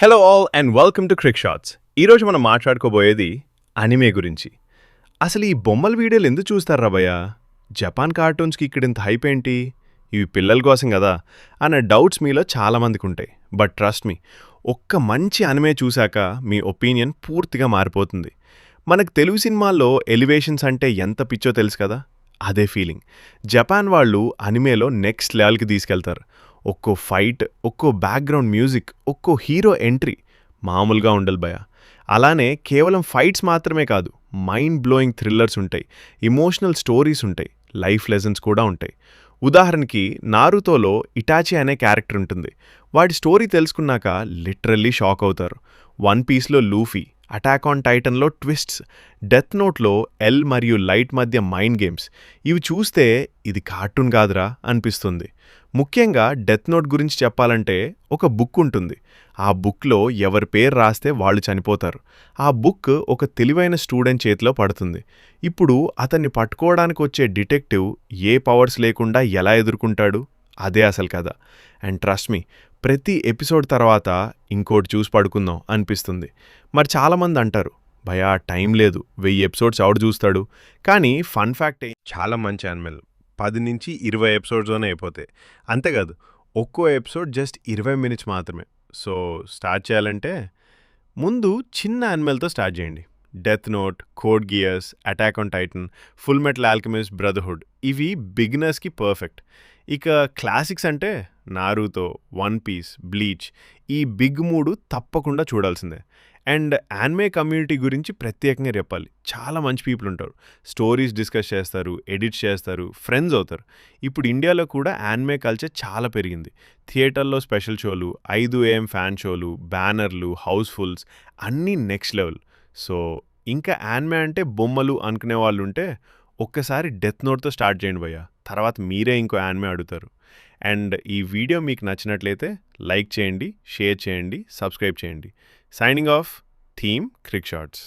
Hello all and welcome to Crick shots. ఈరోజు మనం మాట్లాడుకోబోయేది anime గురించి. అసలు ఈ బొమ్మల వీడియోలు ఎందుకు చూస్తారా భయ్య? జపాన్ కార్టూన్స్కి ఇక్కడ ఇంత హైప్ ఏంటి? ఇవి పిల్లల కోసం కదా అన్న డౌట్స్ మీలో చాలామందికి ఉంటాయి. బట్ ట్రస్ట్ మీ, ఒక్క మంచి అనిమే చూశాక మీ ఒపీనియన్ పూర్తిగా మారిపోతుంది. మనకు తెలుగు సినిమాల్లో ఎలివేషన్స్ అంటే ఎంత పిచ్చో తెలుసు కదా, అదే ఫీలింగ్ జపాన్ వాళ్ళు అనిమేలో నెక్స్ట్ లెవెల్కి తీసుకెళ్తారు. ఒక్కో ఫైట్, ఒక్కో బ్యాక్గ్రౌండ్ మ్యూజిక్, ఒక్కో హీరో ఎంట్రీ మామూలుగా ఉండదు భయ. అలానే కేవలం ఫైట్స్ మాత్రమే కాదు, మైండ్ బ్లోయింగ్ థ్రిల్లర్స్ ఉంటాయి, ఇమోషనల్ స్టోరీస్ ఉంటాయి, లైఫ్ లెసన్స్ కూడా ఉంటాయి. ఉదాహరణకి నారుతోలో ఇటాచి అనే క్యారెక్టర్ ఉంటుంది. వాడి స్టోరీ తెలుసుకున్నాక లిటరల్లీ షాక్ అవుతారు. వన్ పీస్లో లూఫీ, అటాక్ ఆన్ టైటన్లో ట్విస్ట్స్, డెత్ నోట్లో ఎల్ మరియు లైట్ మధ్య మైండ్ గేమ్స్. ఇవి చూస్తే ఇది కార్టూన్ కాదురా అనిపిస్తుంది. ముఖ్యంగా డెత్ నోట్ గురించి చెప్పాలంటే ఒక బుక్ ఉంటుంది. ఆ బుక్లో ఎవరి పేరు రాస్తే వాళ్ళు చనిపోతారు. ఆ బుక్ ఒక తెలివైన స్టూడెంట్ చేతిలో పడుతుంది. ఇప్పుడు అతన్ని పట్టుకోవడానికి వచ్చే డిటెక్టివ్ ఏ పవర్స్ లేకుండా ఎలా ఎదుర్కొంటాడు? అదే అసలు కదా. అండ్ ట్రస్ట్ మీ, ప్రతి ఎపిసోడ్ తర్వాత ఇంకోటి చూసి పడుకుందాం అనిపిస్తుంది. మరి చాలామంది అంటారు, భయా టైం లేదు, 1000 ఎపిసోడ్స్ ఎవడు చూస్తాడు? కానీ ఫన్ ఫ్యాక్ట్, చాలా మంచి యానిమల్ 10 నుంచి 20 ఎపిసోడ్స్లోనే అయిపోతాయి. అంతేకాదు, ఒక్కో ఎపిసోడ్ జస్ట్ 20 మినిట్స్ మాత్రమే. సో స్టార్ట్ చేయాలంటే ముందు చిన్న యానిమల్తో స్టార్ట్ చేయండి. Death note, code gears, attack on Titan, full metal alchemist brotherhood, ఇవి బిగినర్స్కి పర్ఫెక్ట్. ఇక క్లాసిక్స్ అంటే నారుతో, వన్ పీస్, బ్లీచ్, ఈ బిగ్ 3 తప్పకుండా చూడాల్సిందే. అండ్ యానిమే కమ్యూనిటీ గురించి ప్రత్యేకంగా చెప్పాలి. చాలా మంచి పీపుల్ ఉంటారు, స్టోరీస్ డిస్కస్ చేస్తారు, ఎడిట్ చేస్తారు, ఫ్రెండ్స్ అవుతారు. ఇప్పుడు ఇండియాలో కూడా యానిమే కల్చర్ చాలా పెరిగింది. థియేటర్లో స్పెషల్ షోలు, 5 AM ఫ్యాన్ షోలు, బ్యానర్లు, హౌస్ఫుల్స్, అన్నీ నెక్స్ట్ లెవెల్. సో ఇంకా యానిమే అంటే బొమ్మలు అనుకునే వాళ్ళు ఉంటే ఒక్కసారి డెత్ నోట్తో స్టార్ట్ చేయండి భయ్య. తర్వాత మీరే ఇంకో యానిమే అడుగుతారు. అండ్ ఈ వీడియో మీకు నచ్చినట్లయితే లైక్ చేయండి, షేర్ చేయండి, సబ్స్క్రైబ్ చేయండి. Signing off, theme Crick shots.